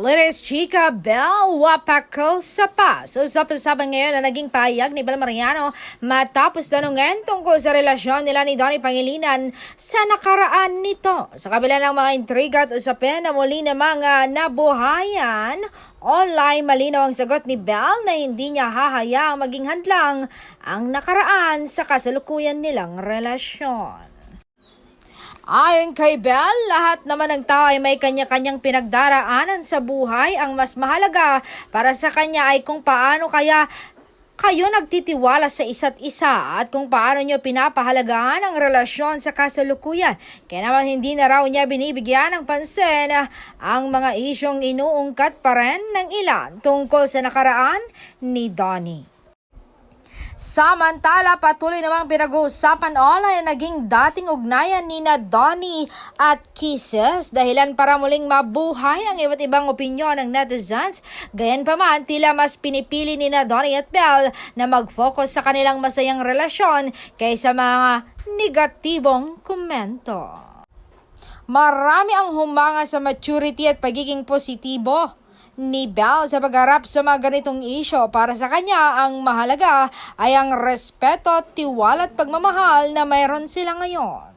Linis Chika Bel Wapakol sa Paz. Usap-usapan ngayon na naging pahayag ni Bel Mariano matapos tanungin tungkol sa relasyon nila ni Donnie Pangilinan sa nakaraan nito. Sa kabila ng mga intriga at usapin na muli na mga nabuhayan, online malinaw ang sagot ni Bel na hindi niya hahayaang maging hadlang ang nakaraan sa kasalukuyan nilang relasyon. Ayon kay Bel, lahat naman ng tao ay may kanya-kanyang pinagdaraanan sa buhay. Ang mas mahalaga para sa kanya ay kung paano kaya kayo nagtitiwala sa isa't isa at kung paano nyo pinapahalagaan ang relasyon sa kasalukuyan. Kaya naman hindi na raw niya binibigyan ng pansin ang mga isyong inuungkat pa rin ng ilan tungkol sa nakaraan ni Donnie. Samantala, patuloy namang pinag-uusapan online na naging dating ugnayan ni na Donnie at Kisses dahilan para muling mabuhay ang iba't ibang opinyon ng netizens. Gayunpaman, tila mas pinipili ni na Donnie at Bel na mag-focus sa kanilang masayang relasyon kaysa mga negatibong komento. Marami ang humanga sa maturity at pagiging positibo ni Bel sa pagharap sa mga ganitong isyo. Para sa kanya, ang mahalaga ay ang respeto, tiwala at pagmamahal na mayroon sila ngayon.